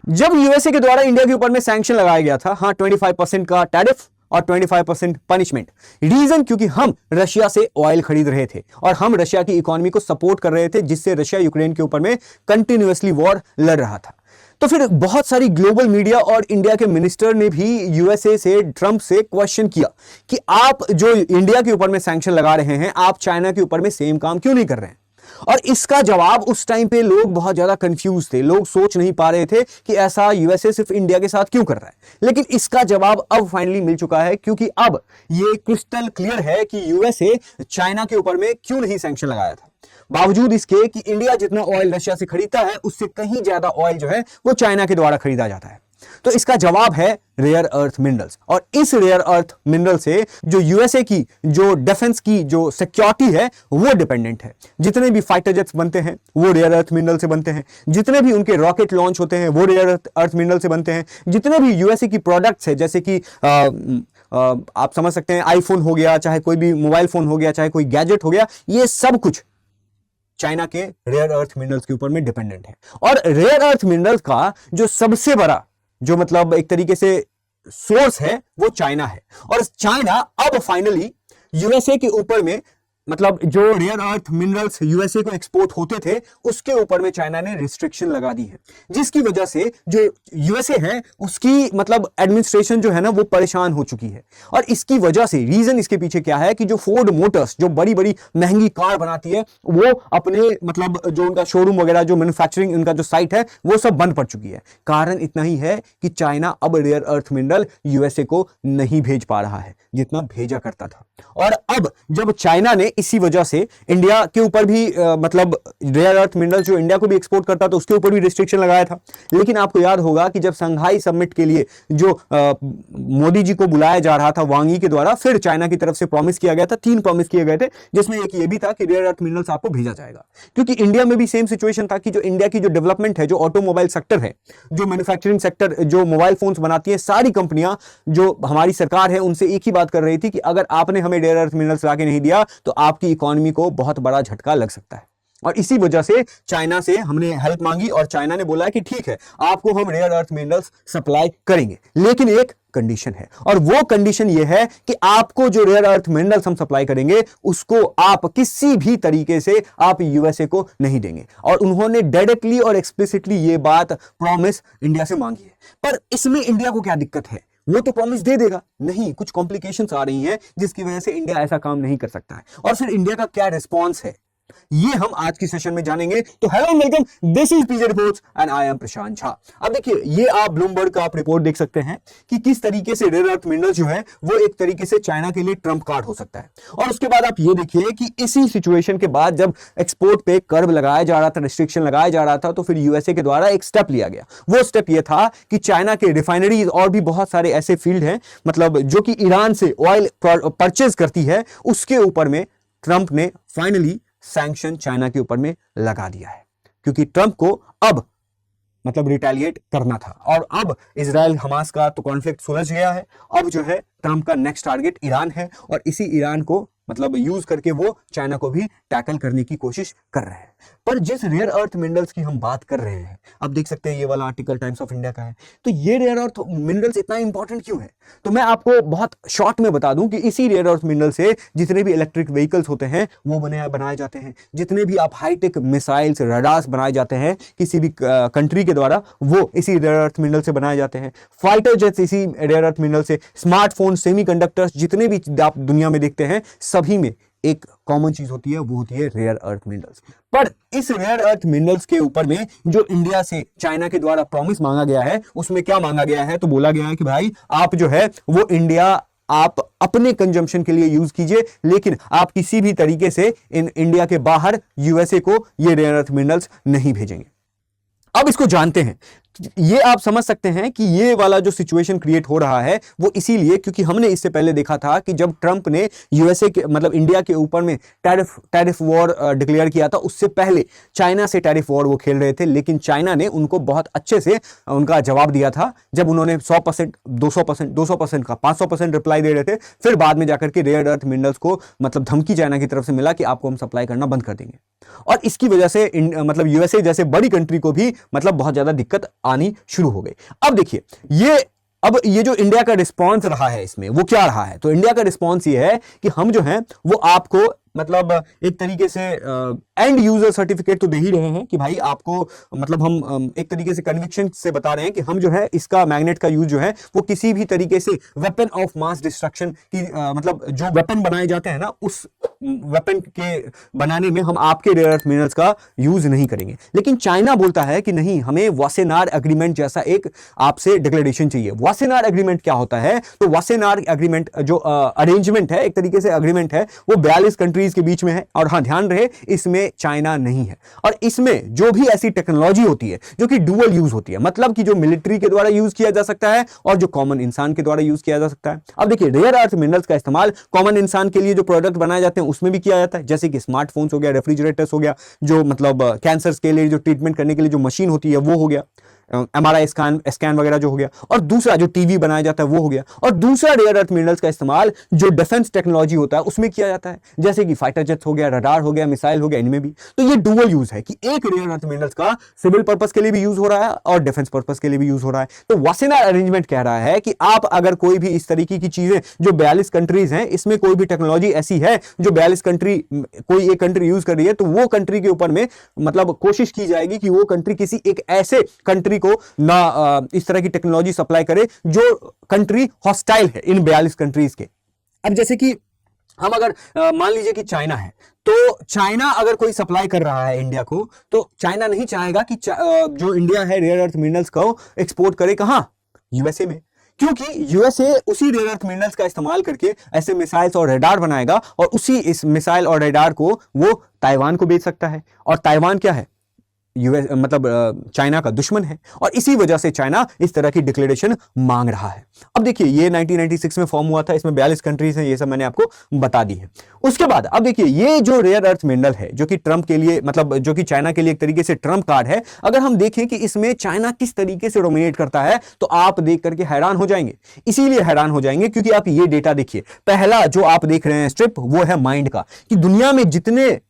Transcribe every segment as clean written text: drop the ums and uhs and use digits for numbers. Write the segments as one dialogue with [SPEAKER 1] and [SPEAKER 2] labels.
[SPEAKER 1] जब यूएसए के द्वारा इंडिया के ऊपर में सैंक्शन लगाया गया था, हाँ 25% का टैरिफ और 25% पनिशमेंट। रीजन क्योंकि हम रशिया से ऑयल खरीद रहे थे और हम रशिया की इकोनॉमी को सपोर्ट कर रहे थे, जिससे रशिया यूक्रेन के ऊपर में कंटिन्यूअसली वॉर लड़ रहा था। तो फिर बहुत सारी ग्लोबल मीडिया और इंडिया के मिनिस्टर ने भी यूएसए से, ट्रंप से क्वेश्चन किया कि आप जो इंडिया के ऊपर में सैंक्शन लगा रहे हैं, आप चाइना के ऊपर में सेम काम क्यों नहीं कर रहे हैं। और इसका जवाब, उस टाइम पे लोग बहुत ज्यादा कंफ्यूज थे, लोग सोच नहीं पा रहे थे कि ऐसा यूएसए सिर्फ इंडिया के साथ क्यों कर रहा है। लेकिन इसका जवाब अब फाइनली मिल चुका है, क्योंकि अब ये क्रिस्टल क्लियर है कि यूएसए चाइना के ऊपर में क्यों नहीं सैंक्शन लगाया था, बावजूद इसके कि इंडिया जितना ऑयल रशिया से खरीदता है उससे कहीं ज्यादा ऑयल जो है वो चाइना के द्वारा खरीदा जाता है। तो इसका जवाब है रेयर अर्थ मिनरल्स। और इस रेयर अर्थ मिनरल से जो यूएसए की जो डिफेंस की जो सिक्योरिटी है वो डिपेंडेंट है। जितने भी फाइटर जेट्स बनते हैं वो रेयर अर्थ मिनरल से बनते हैं, जितने भी उनके रॉकेट लॉन्च होते हैं वो रेयर अर्थ मिनरल से बनते हैं, जितने भी यूएसए की प्रोडक्ट्स है, जैसे कि आप समझ सकते हैं आईफोन हो गया, चाहे कोई भी मोबाइल फोन हो गया, चाहे कोई गैजेट हो गया, ये सब कुछ चाइना के रेयर अर्थ मिनरल्स के ऊपर में डिपेंडेंट है। और रेयर अर्थ मिनरल्स का जो सबसे बड़ा जो मतलब एक तरीके से सोर्स है वो चाइना है। और चाइना अब फाइनली यूएसए के ऊपर में, मतलब जो रेयर अर्थ मिनरल्स यूएसए को एक्सपोर्ट होते थे उसके ऊपर में चाइना ने रिस्ट्रिक्शन लगा दी है, जिसकी वजह से जो यूएसए है उसकी मतलब एडमिनिस्ट्रेशन जो है ना वो परेशान हो चुकी है। और इसकी वजह से रीजन इसके पीछे क्या है कि जो फोर्ड मोटर्स जो बड़ी बड़ी महंगी कार बनाती है वो अपने मतलब जो उनका शोरूम वगैरह, जो मैन्युफैक्चरिंग उनका जो साइट है वो सब बंद पड़ चुकी है। कारण इतना ही है कि चाइना अब रेयर अर्थ मिनरल यूएसए को नहीं भेज पा रहा है जितना भेजा करता था। और अब जब चाइना ने इसी वजह से इंडिया के ऊपर भी मतलब रेयर अर्थ मिनरल जो इंडिया को भी एक्सपोर्ट करता था उसके ऊपर भी रिस्ट्रिक्शन लगाया था। लेकिन आपको याद होगा कि जब संघाई समिट के लिए जो मोदी जी को बुलाया जा रहा था वांग यी के द्वारा, फिर चाइना की तरफ से प्रॉमिस किया गया था, 3 प्रॉमिस किए गए थे, जिसमें एक ये भी था कि रेयर अर्थ मिनरल्स आपको भेजा जाएगा। क्योंकि इंडिया में भी सेम सिचुएशन था कि जो इंडिया की जो डेवलपमेंट है, जो ऑटोमोबाइल सेक्टर है, जो मैन्युफैक्चरिंग सेक्टर, जो मोबाइल फोन्स बनाती है, सारी कंपनियां जो हमारी सरकार है उनसे एक ही बात कर रही थी कि अगर आपने हमें रेयर अर्थ मिनरल्स ला के नहीं दिया तो आपकी इकोनॉमी को बहुत बड़ा झटका लग सकता है। और इसी वजह से चाइना से हमने हेल्प मांगी और चाइना ने बोला कि ठीक है आपको हम रेयर अर्थ मिनरल्स सप्लाई करेंगे, लेकिन एक कंडीशन है। और वो कंडीशन ये है कि आपको जो रेयर अर्थ मिनरल्स हम सप्लाई करेंगे उसको आप किसी भी तरीके से आप यूएसए को नहीं देंगे। और उन्होंने डायरेक्टली और एक्सप्लिसिटली ये बात प्रॉमिस इंडिया से मांगी है। पर इसमें इंडिया को क्या दिक्कत है, वो तो प्रॉमिस दे देगा, नहीं कुछ कॉम्प्लिकेशंस आ रही हैं जिसकी वजह से इंडिया ऐसा काम नहीं कर सकता है। और फिर इंडिया का क्या रिस्पॉन्स है ये हम आज की सेशन में जानेंगे। तो hello and welcome, this is PJ reports and I am Prashant Jha. अब देखिए ये आप ब्लूमबर्ग का आप रिपोर्ट देख सकते हैं कि किस तरीके से रेयर अर्थ मिनरल जो है वो एक तरीके से चाइना के लिए ट्रम्प कार्ड हो सकता है। और उसके बाद आप ये देखिए कि इसी सिचुएशन के बाद जब एक्सपोर्ट पे कर्व लगाया जा रहा था, रिस्ट्रिक्शन लगाया जा रहा था, तो फिर यूएसए के द्वारा एक स्टेप लिया गया। वो स्टेप ये था कि चाइना के रिफाइनरीज और भी बहुत सारे ऐसे फील्ड हैं मतलब जो कि ईरान से ऑयल परचेज करती है, उसके ऊपर में ट्रंप ने फाइनली सैंक्शन चाइना के ऊपर में लगा दिया है। क्योंकि ट्रंप को अब मतलब रिटेलिएट करना था। और अब इजराइल हमास का तो कॉन्फ्लिक्ट सुलझ गया है। अब जो है ट्रंप का नेक्स्ट टारगेट ईरान है और इसी ईरान को मतलब यूज करके वो चाइना को भी टैकल करने की कोशिश कर रहे हैं। पर जिस रेयर अर्थ मिनरल्स की हम बात कर रहे हैं, अब देख सकते हैं ये वाला आर्टिकल टाइम्स ऑफ इंडिया का है, तो ये रेयर अर्थ मिनरल्स इतना इंपॉर्टेंट क्यों है, तो मैं आपको बहुत शॉर्ट में बता दूं कि इसी रेयर अर्थ मिनरल से जितने भी इलेक्ट्रिक व्हीकल्स होते हैं वो बनाए जाते हैं। जितने भी आप हाईटेक मिसाइल्स, रडार्स बनाए जाते हैं किसी भी कंट्री के द्वारा, वो इसी रेयर अर्थ मिनरल से बनाए जाते हैं। फाइटर जेट्स इसी रेयर अर्थ मिनरल से, स्मार्टफोन, सेमीकंडक्टर्स, जितने भी आप दुनिया में देखते हैं सभी में एक कॉमन चीज होती है, वो होती है रेयर अर्थ मिनरल्स। पर इस रेयर अर्थ मिनरल्स के ऊपर में जो इंडिया से चाइना के द्वारा प्रॉमिस मांगा गया है, उसमें क्या मांगा गया है, तो बोला गया है कि भाई आप जो है वो इंडिया आप अपने कंजम्पशन के लिए यूज कीजिए, लेकिन आप किसी भी तरीके से इन इंडिया के बाहर यूएसए को ये रेयर अर्थ मिनरल्स नहीं भेजेंगे। अब इसको जानते हैं, ये आप समझ सकते हैं कि ये वाला जो सिचुएशन क्रिएट हो रहा है वो इसीलिए क्योंकि हमने इससे पहले देखा था कि जब ट्रंप ने यूएसए के मतलब इंडिया के ऊपर में टैरिफ वॉर डिक्लेयर किया था, उससे पहले चाइना से टैरिफ वॉर वो खेल रहे थे। लेकिन चाइना ने उनको बहुत अच्छे से उनका जवाब दिया था जब उन्होंने 100%, 200% का 500% रिप्लाई दे रहे थे। फिर बाद में जाकर के रेयर अर्थ मिनरल्स को मतलब धमकी चाइना की तरफ से मिला कि आपको हम सप्लाई करना बंद कर देंगे। और इसकी वजह से मतलब यूएसए जैसे बड़ी कंट्री को भी मतलब बहुत ज्यादा दिक्कत आनी शुरू हो गई। अब देखिए ये जो इंडिया का रिस्पॉन्स रहा है इसमें वो क्या रहा है, तो इंडिया का रिस्पॉन्स ये है कि हम जो है वो आपको मतलब एक तरीके से एंड यूजर सर्टिफिकेट तो दे ही रहे हैं कि भाई आपको मतलब हम एक तरीके से कन्विक्शन से बता रहे हैं कि हम जो है इसका मैग्नेट का यूज जो है वो किसी भी तरीके से वेपन ऑफ मास डिस्ट्रक्शन की मतलब जो वेपन बनाए जाते हैं ना उस वेपन के बनाने में हम आपके रेयर अर्थ मिनरल्स का यूज नहीं करेंगे। लेकिन चाइना बोलता है कि नहीं, हमें वासेनार एग्रीमेंट जैसा एक आपसे डिक्लेरेशन चाहिए। वासेनार एग्रीमेंट क्या होता है, तो वासेनार एग्रीमेंट जो अरेंजमेंट है, एक तरीके से एग्रीमेंट है, वो 42 कंट्रीज के बीच में है। और हाँ, ध्यान रहे इसमें चाइना नहीं है। और इसमें जो भी ऐसी टेक्नोलॉजी होती है जो कि डुअल यूज होती है, मतलब कि जो मिलिट्री के द्वारा यूज किया जा सकता है और जो कॉमन इंसान के द्वारा यूज किया जा सकता है। अब देखिए, रेयर अर्थ मिनरल्स का इस्तेमाल कॉमन इंसान के लिए जो प्रोडक्ट बनाए जाते हैं उसमें भी किया जाता है, जैसे कि स्मार्टफोन्स हो गया, रेफ्रिजरेटर्स हो गया, जो मतलब कैंसर के लिए जो ट्रीटमेंट करने के लिए जो मशीन होती है वो हो गया, एमआरआई स्कैन वगैरह जो हो गया, और दूसरा जो टीवी बनाया जाता है वो हो गया। और दूसरा रेयर अर्थ मिनरल्स का इस्तेमाल जो डिफेंस टेक्नोलॉजी होता है उसमें किया जाता है, जैसे कि फाइटर जेट हो गया, रडार हो गया, मिसाइल हो गया, इनमें भी। तो ये डुअल यूज है कि एक रेयर अर्थ मिनरल्स का सिविल पर्पस के लिए भी यूज हो रहा है और डिफेंस पर्पस के लिए भी यूज हो रहा है। तो वासेनार अरेंजमेंट कह रहा है कि आप अगर कोई भी इस तरीके की चीजें जो 42 कंट्रीज हैं, इसमें कोई भी टेक्नोलॉजी ऐसी है जो 42 कंट्री कोई एक कंट्री यूज कर रही है, तो वो कंट्री के ऊपर में मतलब कोशिश की जाएगी कि वो कंट्री किसी एक ऐसे कंट्री को ना इस तरह की टेक्नोलॉजी सप्लाई करे जो कंट्री हॉस्टाइल है इन 42 कंट्रीज के। अब जैसे कि हम अगर मान लीजिए कि चाइना है, तो चाइना अगर कोई सप्लाई कर रहा है इंडिया को, तो चाइना नहीं चाहेगा कि जो इंडिया है रेयर अर्थ मिनरल्स को एक्सपोर्ट करे कहां, यूएसए में, क्योंकि यूएसए उसी रेयर अर्थ मिनरल्स का इस्तेमाल करके ऐसे मिसाइल्स और रेडार बनाएगा और उसी इस मिसाइल और रेडार को वो ताइवान को बेच सकता है। और ताइवान क्या है, यूएस मतलब चाइना का दुश्मन है, और इसी वजह से चाइना इस तरह की डिक्लेरेशन मांग रहा है। अब देखिए, ये 1996 में फॉर्म हुआ था, इसमें 42 कंट्रीज हैं, ये सब मैंने आपको बता दी है। उसके बाद अब देखिए, ये जो रेयर अर्थ मिनरल है जो कि ट्रंप के लिए मतलब जो कि चाइना के लिए एक तरीके से ट्रंप कार्ड है, अगर हम देखें कि इसमें चाइना किस तरीके से डोमिनेट करता है तो आप देख करके हैरान हो जाएंगे। इसीलिए हैरान हो जाएंगे क्योंकि आप ये डेटा देखिए, पहला जो आप देख रहे हैं स्ट्रिप वो है माइंड का, कि दुनिया में जितने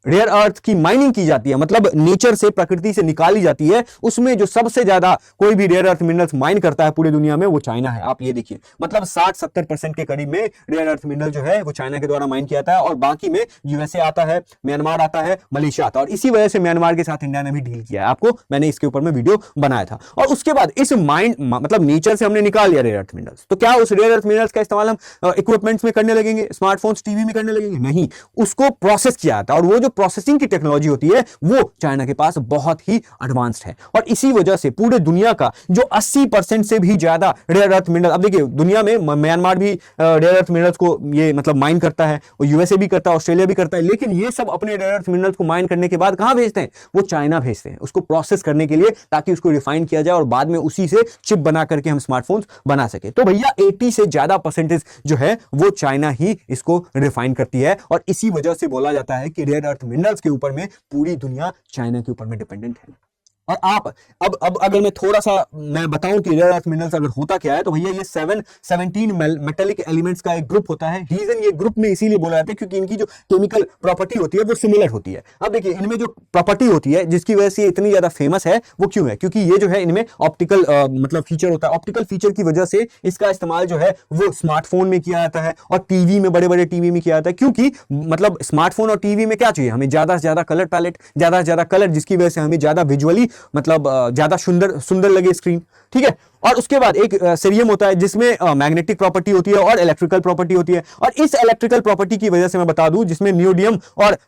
[SPEAKER 1] रेयर अर्थ की माइनिंग की जाती है, मतलब नेचर से, प्रकृति से निकाली जाती है, उसमें जो सबसे ज्यादा कोई भी रेयर अर्थ मिनरल्स माइन करता है पूरी दुनिया में वो चाइना है। आप ये देखिए, मतलब 60-70% के करीब में रेयर अर्थ मिनरल जो है वो चाइना के द्वारा माइन किया जाता है, और बाकी में यूएसए आता है, म्यांमार आता है, मलेशिया आता है। और इसी वजह से म्यांमार के साथ इंडिया ने भी डील किया है, आपको मैंने इसके ऊपर में वीडियो बनाया था। और उसके बाद इस माइंड मतलब नेचर से हमने निकाल लिया रेयर अर्थ मिनरल्स, तो क्या उस रेयर अर्थ मिनरल्स का इस्तेमाल हम इक्विपमेंट्स में करने लगेंगे, स्मार्टफोन्स, टीवी में करने लगेंगे? नहीं, उसको प्रोसेस किया जाता है, और वो जो प्रोसेसिंग की टेक्नोलॉजी होती है वो चाइना के पास बहुत ही एडवांस्ड है। और इसी वजह से पूरे दुनिया का जो 80% से भी ज्यादा रेयर अर्थ मिनरल, अब देखिए दुनिया में म्यांमार भी रेयर अर्थ मिनरल्स को ये मतलब माइन करता है, और यूएसए भी करता है, ऑस्ट्रेलिया भी करता है, लेकिन ये सब अपने रेयर अर्थ मिनरल्स को माइन करने के बाद कहां भेजते हैं, वो चाइना भेजते हैं उसको प्रोसेस करने के लिए, ताकि उसको रिफाइन किया जाए और बाद में उसी से चिप बना करके हम स्मार्टफोन्स बना सके। तो भैया 80 से ज्यादा परसेंटेज जो है वो चाइना ही इसको रिफाइन करती है, और इसी वजह से बोला जाता है कि रेयर अर्थ मिनरल्स के ऊपर में पूरी दुनिया चाइना के ऊपर में डिपेंडेंट है। और आप अब अगर मैं थोड़ा सा मैं बताऊं कि रेयर अर्थ मिनरल्स अगर होता क्या है, तो भैया ये 17 मेटेलिक एलिमेंट्स का एक ग्रुप होता है। रीजन ये ग्रुप में इसीलिए बोला जाता है क्योंकि इनकी जो केमिकल प्रॉपर्टी होती है वो सिमिलर होती है। अब देखिए, इनमें जो प्रॉपर्टी होती है जिसकी वजह से ये इतनी ज्यादा फेमस है वो क्यों है, क्योंकि ये जो है इनमें ऑप्टिकल मतलब फीचर होता है। ऑप्टिकल फीचर की वजह से इसका इस्तेमाल जो है वो स्मार्टफोन में किया जाता है और टीवी में, बड़े बड़े टीवी में किया जाता है, क्योंकि मतलब स्मार्टफोन और टीवी में क्या चाहिए हमें, ज्यादा से ज्यादा कलर पैलेट, ज्यादा से ज्यादा कलर, जिसकी वजह से हमें ज्यादा विजुअली मतलब ज्यादा सुंदर लगे स्क्रीन, ठीक है। और उसके बाद एक सीरियम होता है जिसमें मैग्नेटिक प्रॉपर्टी होती है और इलेक्ट्रिकल प्रॉपर्टी होती है। और इस इलेक्ट्रिकल प्रॉपर्टी की वजह से मैं बता दूं, जिसमें नियोडियम और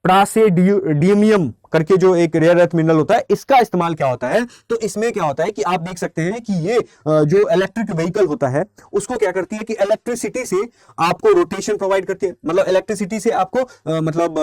[SPEAKER 1] प्रासेडियमियम करके जो एक रेयर अर्थ मिनरल होता है, इसका इस्तेमाल क्या होता है, तो इसमें क्या होता है कि आप देख सकते हैं कि ये जो इलेक्ट्रिक व्हीकल होता है उसको क्या करती है कि इलेक्ट्रिसिटी से आपको रोटेशन प्रोवाइड करती है, मतलब इलेक्ट्रिसिटी से आपको मतलब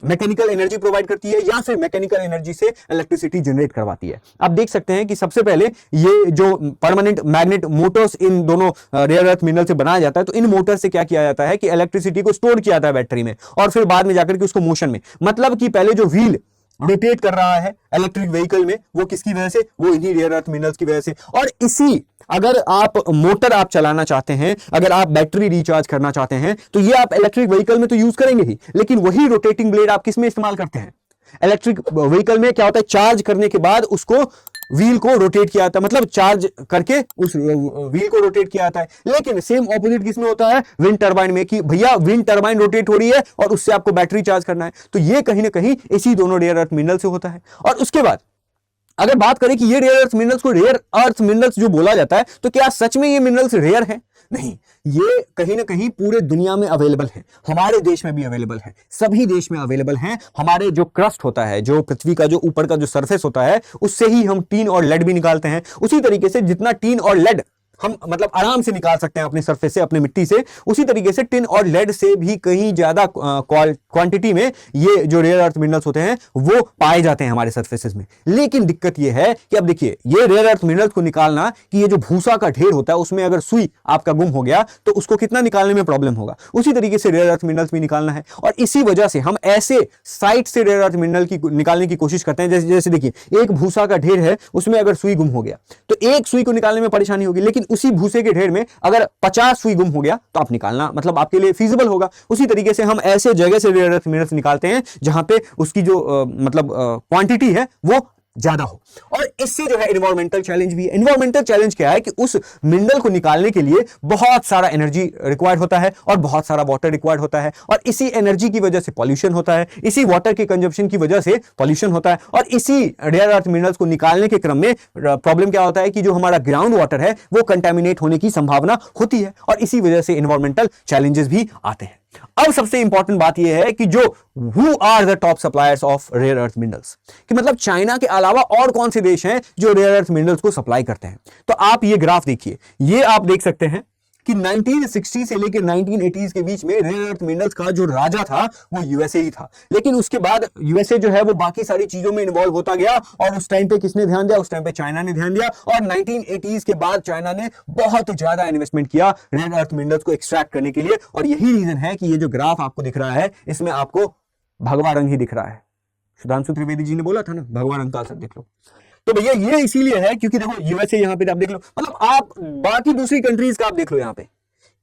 [SPEAKER 1] मैकेनिकल एनर्जी प्रोवाइड करती है, या फिर मैकेनिकल एनर्जी से इलेक्ट्रिसिटी जनरेट करवाती है। आप देख सकते हैं कि सबसे पहले ये जो परमानेंट मैग्नेट मोटर्स इन दोनों रेयर अर्थ मिनरल से बनाया जाता है, तो इन मोटर से क्या किया जाता है कि इलेक्ट्रिसिटी को स्टोर किया जाता है बैटरी में, और फिर बाद में जाकर के उसको मोशन में, मतलब कि पहले जो व्हील रोटेट कर रहा है इलेक्ट्रिक व्हीकल में, वो किसकी वजह से, वो इन्हीं रेयर अर्थ मिनरल्स की वजह से। और इसी, अगर आप मोटर आप चलाना चाहते हैं, अगर आप बैटरी रिचार्ज करना चाहते हैं, तो ये आप इलेक्ट्रिक व्हीकल में तो यूज करेंगे ही, लेकिन वही रोटेटिंग ब्लेड आप किस में इस्तेमाल करते हैं, इलेक्ट्रिक व्हीकल में क्या होता है, चार्ज करने के बाद उसको व्हील को रोटेट किया जाता है, मतलब चार्ज करके उस व्हील को रोटेट किया जाता है। लेकिन सेम ऑपोजिट किसमें होता है, विंड टरबाइन में, कि भैया विंड टरबाइन रोटेट हो रही है और उससे आपको बैटरी चार्ज करना है। तो ये कहीं ना कहीं इसी दोनों रेयर अर्थ मिनरल से होता है। और उसके बाद अगर बात करें कि ये रेयर अर्थ मिनरल्स को रेयर अर्थ मिनरल्स जो बोला जाता है, तो क्या सच में ये मिनरल्स रेयर है? नहीं, ये कहीं ना कहीं पूरे दुनिया में अवेलेबल है, हमारे देश में भी अवेलेबल है, सभी देश में अवेलेबल हैं। हमारे जो क्रस्ट होता है, जो पृथ्वी का जो ऊपर का जो सरफेस होता है, उससे ही हम टीन और लेड भी निकालते हैं। उसी तरीके से जितना टीन और लेड हम मतलब आराम से निकाल सकते हैं अपने सरफेस से, अपने मिट्टी से, उसी तरीके से टिन और लेड से भी कहीं ज्यादा क्वांटिटी में ये जो रेयर अर्थ मिनरल्स होते हैं वो पाए जाते हैं हमारे सरफेसेस में। लेकिन दिक्कत ये है कि अब देखिए, ये रेयर अर्थ मिनरल्स को निकालना, कि ये जो भूसा का ढेर होता है उसमें अगर सुई आपका गुम हो गया तो उसको कितना निकालने में प्रॉब्लम होगा, उसी तरीके से रेयर अर्थ मिनरल्स भी निकालना है। और इसी वजह से हम ऐसे साइट से रेयर अर्थ मिनरल की निकालने की कोशिश करते हैं, जैसे देखिए, एक भूसा का ढेर है, उसमें अगर सुई गुम हो गया तो एक सुई को निकालने में परेशानी होगी, लेकिन उसी भूसे के ढेर में अगर 50 सुई गुम हो गया तो आप निकालना मतलब आपके लिए फीजिबल होगा। उसी तरीके से हम ऐसे जगह से रेयर अर्थ मिनरल्स निकालते हैं जहां पे उसकी जो मतलब क्वांटिटी है वो ज्यादा हो। और इससे जो है एनवायरमेंटल चैलेंज भी है। एनवायरमेंटल चैलेंज क्या है कि उस मिनरल को निकालने के लिए बहुत सारा एनर्जी रिक्वायर्ड होता है और बहुत सारा वाटर रिक्वायर्ड होता है, और इसी एनर्जी की वजह से पॉल्यूशन होता है, इसी वाटर के कंजप्शन की वजह से पॉल्यूशन होता है। और इसी रेयर अर्थ मिनरल्स को निकालने के क्रम में प्रॉब्लम क्या होता है कि जो हमारा ग्राउंड वाटर है वो कंटेमिनेट होने की संभावना होती है, और इसी वजह से एनवायरमेंटल चैलेंजेस भी आते हैं। अब सबसे इंपॉर्टेंट बात यह है कि जो who are the top suppliers of rare earth minerals, कि मतलब चाइना के अलावा और कौन से देश हैं जो रेयर अर्थ मिनरल्स को सप्लाई करते हैं। तो आप ये ग्राफ देखिए, ये आप देख सकते हैं कि 1960 से लेकर 1980s के बीच में रेयर अर्थ मिनरल्स का जो राजा था वो यूएसए ही था। लेकिन उसके बाद यूएसए जो है वो बाकी सारी चीजों में इन्वॉल्व होता गया, और उस टाइम पे किसने ध्यान दिया, उस टाइम पे चाइना ने ध्यान दिया। और 1980s के बाद चाइना ने बहुत ज्यादा इन्वेस्टमेंट किया रेयर अर्थ मिनरल्स को एक्सट्रैक्ट करने के लिए। और यही रीजन है कि ये जो ग्राफ आपको दिख रहा है इसमें आपको भगवा रंग ही दिख रहा है। सुधांशु त्रिवेदी जी ने बोला था ना, भगवा रंग का असर देख लो। तो भैया ये इसीलिए है क्योंकि देखो यूएसए यहाँ पे आप देख लो, मतलब आप बाकी दूसरी कंट्रीज का आप देख लो, यहाँ पे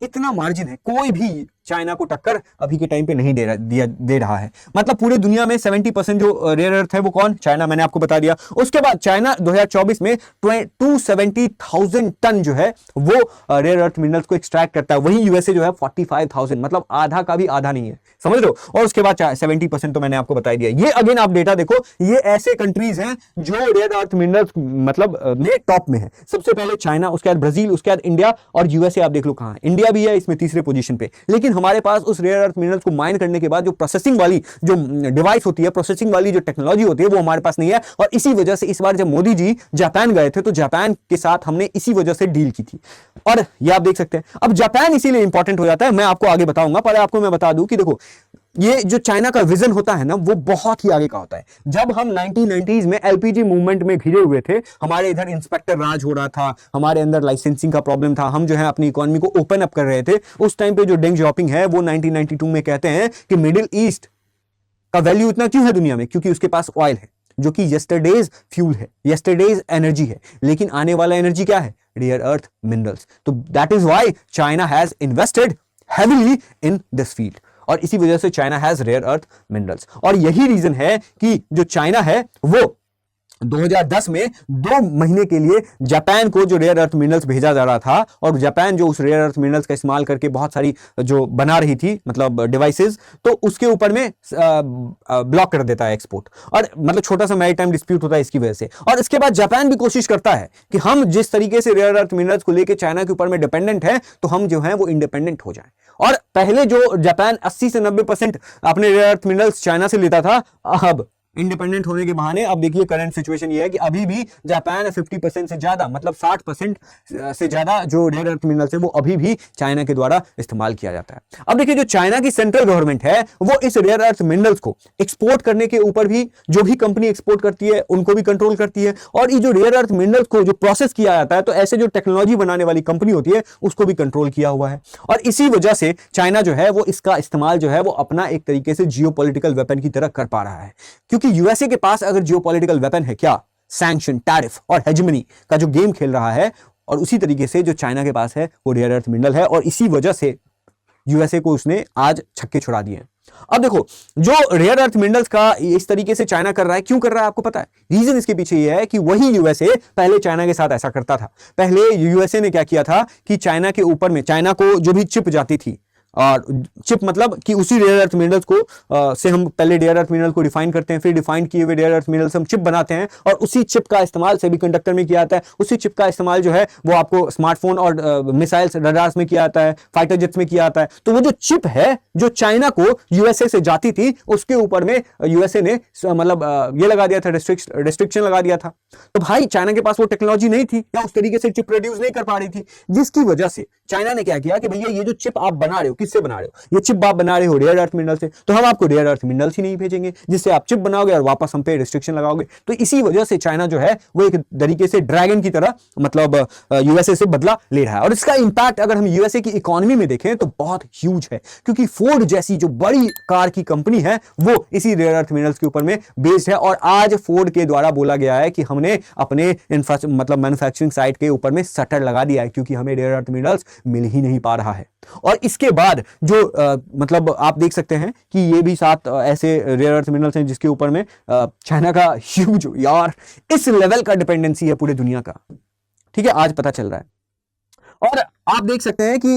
[SPEAKER 1] इतना मार्जिन है, कोई भी चाइना को टक्कर अभी के टाइम पे नहीं दे रहा है। मतलब पूरे दुनिया में 70% जो रेयर अर्थ है वो कौन, चाइना, मैंने आपको बता दिया। उसके बाद चाइना 2024 में 270,000 टन जो है वो रेयर अर्थ मिनरल्स को एक्सट्रैक्ट करता है। वहीं यूएसए जो है 45,000, मतलब आधा का भी आधा नहीं है, समझ लो। और उसके बाद 70% तो मैंने आपको बता दिया। ये अगेन आप डेटा देखो, ये ऐसे कंट्रीज हैं जो रेयर अर्थ मिनरल्स मतलब में टॉप में है। सबसे पहले चाइना, उसके बाद ब्राजील, उसके बाद इंडिया, और यूएसए आप देख लो कहां है, इंडिया भी है इसमें तीसरे पोजीशन पे। लेकिन हमारे पास उस रेयर अर्थ मिनरल्स को माइन करने के बाद जो प्रोसेसिंग वाली जो डिवाइस होती है, प्रोसेसिंग वाली जो टेक्नोलॉजी होती है, वो हमारे पास नहीं है। और इसी वजह से इस बार जब मोदी जी जापान गए थे तो जापान के साथ हमने इसी वजह से डील की थी। और ये आप देख सकते हैं, अब जापान इसीलिए इंपॉर्टेंट हो जाता है, मैं आपको आगे बताऊंगा। पर आपको मैं बता दूं कि देखो, ये जो चाइना का विजन होता है ना वो बहुत ही आगे का होता है। जब हम 1990s में एलपीजी मूवमेंट में घिरे हुए थे, हमारे इधर इंस्पेक्टर राज हो रहा था, हमारे अंदर लाइसेंसिंग का प्रॉब्लम था, हम जो है अपनी इकोनॉमी को ओपन अप कर रहे थे। उस टाइम पे जो डेंग जॉपिंग है वो 1992 में कहते हैं कि मिडिल ईस्ट का वैल्यू इतना क्यों है दुनिया में, क्योंकि उसके पास ऑयल है जो कि यस्टरडेज फ्यूल है, यस्टरडेज एनर्जी है। लेकिन आने वाला एनर्जी क्या है, रेयर अर्थ मिनरल्स। तो that is why China has invested heavily in this field, और इसी वजह से China has rare earth minerals. और यही रीजन है कि जो चाइना है वो 2010 में 2 महीने के लिए जापान को जो रेयर अर्थ मिनरल्स भेजा जा रहा था, और जापान जो उस रेयर अर्थ मिनरल्स का इस्तेमाल करके बहुत सारी जो बना रही थी मतलब डिवाइसेस, तो उसके ऊपर में ब्लॉक कर देता है एक्सपोर्ट, और मतलब छोटा सा मैरीटाइम डिस्प्यूट होता है इसकी वजह से। और इसके बाद जापान भी कोशिश करता है कि हम जिस तरीके से रेयर अर्थ मिनरल्स को लेकर चाइना के ऊपर में डिपेंडेंट है, तो हम जो है वो इंडिपेंडेंट हो जाए। और पहले जो जापान 80 से 90% अपने रेयर अर्थ मिनरल्स चाइना से लेता था, अब इंडिपेंडेंट होने के बहाने अब देखिए करंट सिचुएशन ये है कि अभी भी जापान 50% से ज्यादा, मतलब 60% से ज्यादा जो रेयर अर्थ मिनरल्स है वो अभी भी चाइना के द्वारा इस्तेमाल किया जाता है। अब देखिए, जो चाइना की सेंट्रल गवर्नमेंट है वो इस रेयर अर्थ मिनरल्स को एक्सपोर्ट करने के ऊपर भी, जो भी कंपनी एक्सपोर्ट करती है उनको भी कंट्रोल करती है। और ये जो रेयर अर्थ मिनरल्स को जो प्रोसेस किया जाता है, तो ऐसे जो टेक्नोलॉजी बनाने वाली कंपनी होती है उसको भी कंट्रोल किया हुआ है। और इसी वजह से चाइना जो है वो इसका इस्तेमाल जो है वो अपना एक तरीके से जियोपॉलिटिकल वेपन की तरह कर पा रहा है। क्योंकि क्योंकि यूएसए के पास अगर जियोपॉलिटिकल वेपन है क्या, सैंक्शन, टैरिफ और हेजेमनी का जो गेम खेल रहा है, और उसी तरीके से जो चाइना के पास है वो रेयर अर्थ मिनरल है, और इसी वजह से यूएसए को उसने आज छक्के छुड़ा दिए। अब देखो, जो रेयर अर्थ मिनरल्स का इस तरीके से चाइना कर रहा है, क्यों कर रहा है आपको पता है? रीजन इसके पीछे ये है कि वही यूएसए पहले चाइना के साथ ऐसा करता था। पहले यूएसए ने क्या किया था कि चाइना के ऊपर में, चाइना को जो भी चिप जाती थी, और चिप मतलब कि उसी रेयर अर्थ मिनरल्स को से हम पहले रेयर अर्थ मिनरल को डिफाइन करते हैं, फिर डिफाइन किए हुए रेयर अर्थ मिनरल से हम चिप बनाते हैं, और उसी चिप का इस्तेमाल सेमीकंडक्टर में किया जाता है। उसी चिप का इस्तेमाल जो है वो आपको स्मार्टफोन और मिसाइल्स, रडार्स में किया जाता है, फाइटर जेट्स में किया जाता है। तो वो जो चिप है जो चाइना को यूएसए से जाती थी, उसके ऊपर में यूएसए ने मतलब ये लगा दिया था, रिस्ट्रिक्शन लगा दिया था। तो भाई चाइना के पास वो टेक्नोलॉजी नहीं थी या उस तरीके से चिप प्रोड्यूस नहीं कर पा रही थी, जिसकी वजह से चाइना ने क्या किया कि भैया ये जो चिप आप बना रहे हो, किससे बना रहे हो? ये चिप आप बना रहे हो रेयर अर्थ मिनरल से, तो हम आपको रेयर अर्थ मिनरल्स ही नहीं भेजेंगे, जिससे आप चिप बनाओगे और वापस हम पे रिस्ट्रिक्शन लगाओगे। तो इसी वजह से चाइना जो है वो एक तरीके से ड्रैगन की तरह मतलब यूएसए से बदला ले रहा है। और इसका इंपैक्ट अगर हम यूएसए की इकोनॉमी में देखें तो बहुत ह्यूज है, क्योंकि फोर्ड जैसी जो बड़ी कार की कंपनी है वो इसी रेयर अर्थ मिनरल्स के ऊपर में बेस्ड है। और आज फोर्ड के द्वारा बोला गया है कि हमने अपने मतलब मैन्युफैक्चरिंग साइट के ऊपर में शटर लगा दिया है, क्योंकि हमें रेयर अर्थ मिनरल्स मिल ही नहीं पा रहा है। और इसके बाद जो मतलब आप देख सकते हैं कि ये भी 7 ऐसे रेयर अर्थ मिनरल्स हैं जिसके ऊपर में चाइना का ह्यूज, यार इस लेवल का डिपेंडेंसी है पूरे दुनिया का, ठीक है, आज पता चल रहा है। और आप देख सकते हैं कि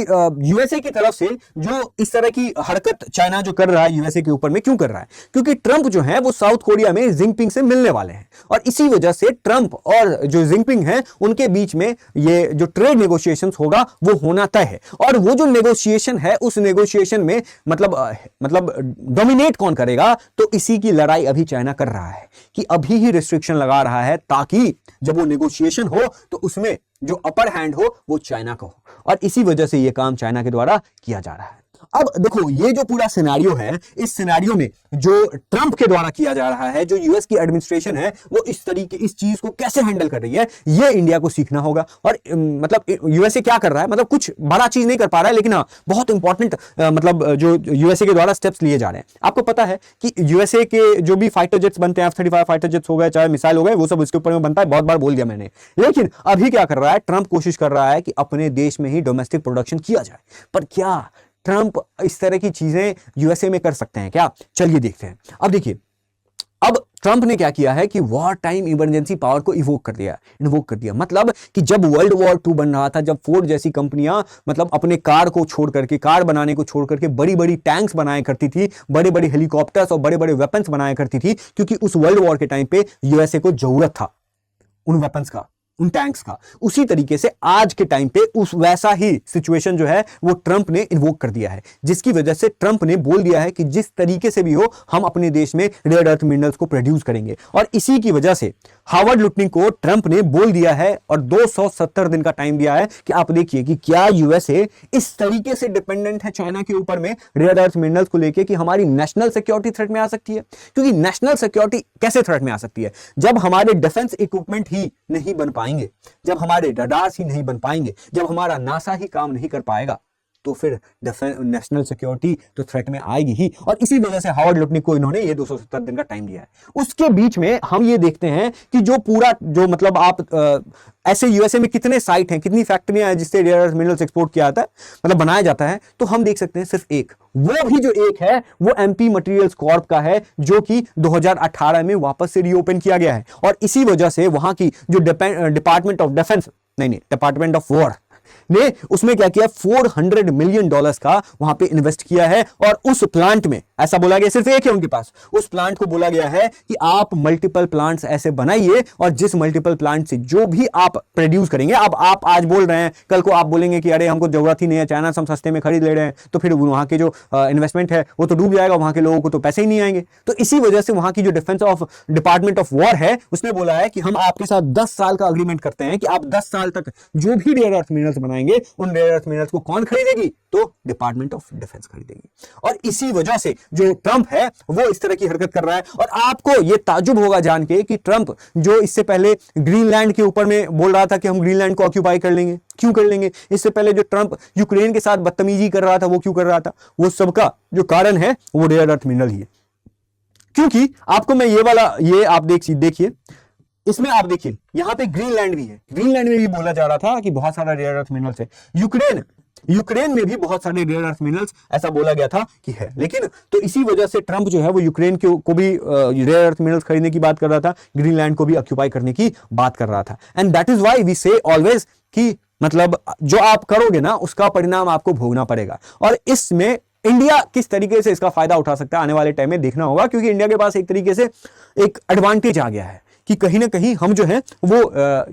[SPEAKER 1] यूएसए की तरफ से जो इस तरह की हरकत चाइना जो कर रहा है यूएसए के ऊपर में, क्यों कर रहा है? क्योंकि ट्रंप जो है वो साउथ कोरिया में जिनपिंग से मिलने वाले हैं, और इसी वजह से ट्रंप और जो जिनपिंग है उनके बीच में ये जो ट्रेड नेगोशिएशंस होगा वो होना तय है। और वो जो नेगोशिएशन है, उस नेगोशिएशन में मतलब डोमिनेट कौन करेगा? तो इसी की लड़ाई अभी चाइना कर रहा है कि अभी ही रिस्ट्रिक्शन लगा रहा है, ताकि जब वो नेगोशिएशन हो तो उसमें जो अपर हैंड हो वो चाइना का हो, और इसी वजह से ये काम चाइना के द्वारा किया जा रहा है। अब देखो, ये जो पूरा सिनेरियो है, इस सिनेरियो में जो ट्रंप के द्वारा किया जा रहा है, जो यूएस की एडमिनिस्ट्रेशन है वो इस तरीके इस चीज को कैसे हैंडल कर रही है, ये इंडिया को सीखना होगा। और मतलब यूएसए क्या कर रहा है, मतलब कुछ बड़ा चीज नहीं कर पा रहा है, लेकिन हाँ बहुत इंपॉर्टेंट मतलब जो यूएसए के द्वारा स्टेप्स लिए जा रहे हैं। आपको पता है कि यूएसए के जो भी फाइटर जेट्स बनते हैं, F-35 फाइटर जेट्स हो गए, चाहे मिसाइल हो गए, वो सब इसके ऊपर में बनता है, बहुत बार बोल दिया मैंने। लेकिन अभी क्या कर रहा है ट्रंप? कोशिश कर रहा है कि अपने देश में ही डोमेस्टिक प्रोडक्शन किया जाए। पर क्या ट्रंप इस तरह की चीजें यूएसए में कर सकते हैं क्या? चलिए देखते हैं। अब देखिए, अब ट्रंप ने क्या किया है कि वॉर टाइम इमरजेंसी पावर को इवोक कर दिया। मतलब कि जब वर्ल्ड वॉर 2 बन रहा था, जब फोर्ड जैसी कंपनियां मतलब अपने कार को छोड़ करके, कार बनाने को छोड़ करके बड़ी बड़ी टैंक्स बनाया करती थी, बड़े बड़े हेलीकॉप्टर्स और बड़े बड़े वेपन्स बनाया करती थी, क्योंकि उस वर्ल्ड वॉर के टाइम पे यूएसए को जरूरत था उन वेपन्स का, उन टैंक्स का। उसी तरीके से आज के टाइम पे उस वैसा ही सिचुएशन जो है वो ट्रंप ने इन्वोक कर दिया है, जिसकी वजह से ट्रंप ने बोल दिया है कि जिस तरीके से भी हो हम अपने देश में रेयर अर्थ मिनरल्स को प्रोड्यूस करेंगे। और इसी की वजह से हार्वर्ड लुटनिक को ट्रंप ने बोल दिया है और 270 दिन का टाइम दिया है कि आप देखिए कि क्या यूएसए इस तरीके से डिपेंडेंट है चाइना के ऊपर में रेयर अर्थ मिनरल्स को लेकर कि हमारी नेशनल सिक्योरिटी थ्रेट में आ सकती है। क्योंकि नेशनल सिक्योरिटी कैसे थ्रेट में आ सकती है? जब हमारे डिफेंस इक्विपमेंट ही नहीं बन पाएंगे, जब हमारे रडार्स ही नहीं बन पाएंगे, जब हमारा नासा ही काम नहीं कर पाएगा, तो फिर नेशनल सिक्योरिटी तो थ्रेट में आएगी ही। और इसी वजह से हार्वर्ड लुटनिक को इन्होंने ये 270 दिन का टाइम दिया है। उसके बीच में हम ये देखते हैं कि जो पूरा जो मतलब आप ऐसे यूएसए में कितने साइट हैं, कितनी फैक्ट्रियां हैं जिससे रेयर अर्थ मिनरल्स एक्सपोर्ट किया जाता है, मतलब बनाया जाता है, तो हम देख सकते हैं सिर्फ एक, वो भी जो एक है वो एमपी मटेरियल्स कॉर्प का है, जो कि 2018 में वापस से रीओपन किया गया है। और इसी वजह से वहां की जो डिपार्टमेंट ऑफ डिफेंस, नहीं डिपार्टमेंट ऑफ वॉर ने उसमें क्या किया, $400 मिलियन का वहां पे इन्वेस्ट किया है। और उस प्लांट में ऐसा बोला गया, सिर्फ एक है उनके पास, उस प्लांट को बोला गया है कि आप मल्टीपल प्लांट्स ऐसे बनाइए, और जिस मल्टीपल प्लांट से जो भी आप प्रोड्यूस करेंगे, अब आप आज बोल रहे हैं, कल को आप बोलेंगे कि अरे हमको जरूरत ही नहीं है, चाइना से हम सस्ते में खरीद ले रहे हैं, तो फिर वहां के जो इन्वेस्टमेंट है वो तो डूब जाएगा, वहां के लोगों को तो पैसे ही नहीं आएंगे। तो इसी वजह से वहां की जो डिपार्टमेंट ऑफ वॉर है उसने बोला है कि हम आपके साथ 10 साल का अग्रीमेंट करते हैं कि आप 10 साल तक जो भी रेयर अर्थ मिनरल्स बनाएंगे, उन रेयर अर्थ मिनरल्स को कौन खरीदेगी? तो डिपार्टमेंट ऑफ डिफेंस खरीदेगी। और इसी वजह से जो ट्रंप है वो इस तरह की हरकत कर रहा है। और आपको यह ताज्जुब होगा जान के कि ट्रंप जो इससे पहले ग्रीनलैंड के ऊपर में बोल रहा था कि हम ग्रीनलैंड को ऑक्यूपाई कर लेंगे, क्यों कर लेंगे? इससे पहले जो ट्रंप यूक्रेन के साथ बदतमीजी कर रहा था, वो क्यों कर रहा था? वो सबका जो कारण है वो रेयर अर्थ मिनरल ही है। क्योंकि आपको मैं ये वाला, ये आप देखिए, इसमें आप देखिए यहां पे ग्रीनलैंड भी है। ग्रीनलैंड में भी बोला जा रहा था कि बहुत सारा रेयर अर्थ मिनरल्स है। यूक्रेन में भी बहुत सारे रेयर अर्थ मिनरल्स ऐसा बोला गया था कि है। लेकिन तो इसी वजह से ट्रंप जो है वो यूक्रेन को भी रेयर अर्थ मिनरल्स खरीदने की बात कर रहा था, ग्रीनलैंड को भी ऑक्यूपाई करने की बात कर रहा था। And that is why we say always कि मतलब जो आप करोगे ना उसका परिणाम आपको भोगना पड़ेगा। और इसमें इंडिया किस तरीके से इसका फायदा उठा सकता है आने वाले टाइम में देखना होगा, क्योंकि इंडिया के पास एक तरीके से एक एडवांटेज आ गया है कि कहीं ना कहीं हम जो है वो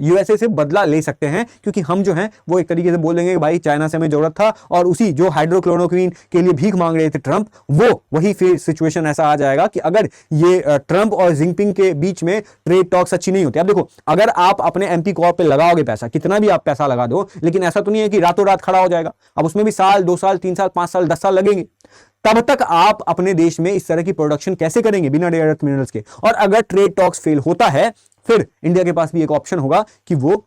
[SPEAKER 1] यूएसए से बदला ले सकते हैं, क्योंकि हम जो है वो एक तरीके से बोल देंगे कि भाई चाइना से हमें जरूरत था, और उसी जो हाइड्रोक्लोरोक्वीन के लिए भीख मांग रहे थे ट्रंप, वो वही फिर सिचुएशन ऐसा आ जाएगा कि अगर ये ट्रंप और जिनपिंग के बीच में ट्रेड टॉक्स अच्छी नहीं होती। अब देखो, अगर आप अपने एमपी कॉर्प पे लगाओगे पैसा, कितना भी आप पैसा लगा दो, लेकिन ऐसा तो नहीं है कि रातों रात खड़ा हो जाएगा। अब उसमें भी साल, 2 साल, 3 साल, 5 साल, 10 साल लगेंगे। तब तक आप अपने देश में इस तरह की प्रोडक्शन कैसे करेंगे बिना रेयर अर्थ मिनरल्स के? और अगर ट्रेड टॉक्स फेल होता है, फिर इंडिया के पास भी एक ऑप्शन होगा कि वो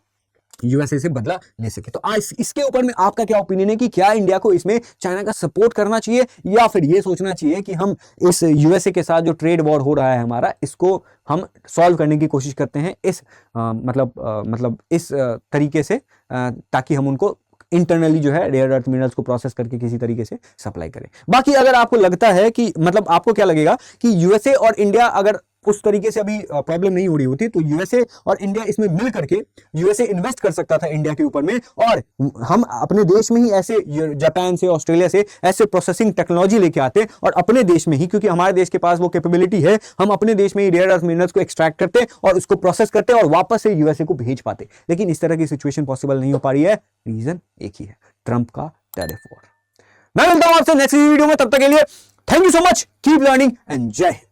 [SPEAKER 1] यूएसए से बदला ले सके। तो आज इसके ऊपर में आपका क्या ओपिनियन है कि क्या इंडिया को इसमें चाइना का सपोर्ट करना चाहिए, या फिर ये सोचना चाहिए कि हम इस यूएसए के साथ जो ट्रेड वॉर हो रहा है हमारा, इसको हम सॉल्व करने की कोशिश करते हैं इस मतलब इस तरीके से, ताकि हम उनको इंटरनली जो है रेयर अर्थ मिनरल्स को प्रोसेस करके किसी तरीके से सप्लाई करें। बाकी अगर आपको लगता है कि मतलब आपको क्या लगेगा कि यूएसए और इंडिया अगर उस तरीके से अभी प्रॉब्लम नहीं हो रही होती, तो यूएसए और इंडिया इसमें मिल करके यूएसए इन्वेस्ट कर सकता था इंडिया के ऊपर में, और हम अपने देश में ही ऐसे जापान से, ऑस्ट्रेलिया से ऐसे प्रोसेसिंग टेक्नोलॉजी लेके आते, और अपने देश में ही, क्योंकि हमारे देश के पास वो कैपेबिलिटी है, हम अपने देश में ही रेयर अर्थ मिनरल्स को एक्सट्रैक्ट करते और उसको प्रोसेस करते और वापस से यूएसए को भेज पाते। लेकिन इस तरह की सिचुएशन पॉसिबल नहीं हो पा रही है। रीजन एक ही है, ट्रंप का टैरिफ वॉर। मैं मिलता हूं आपसे नेक्स्ट वीडियो में, तब तक के लिए thank you so much, keep learning and जय हिंद।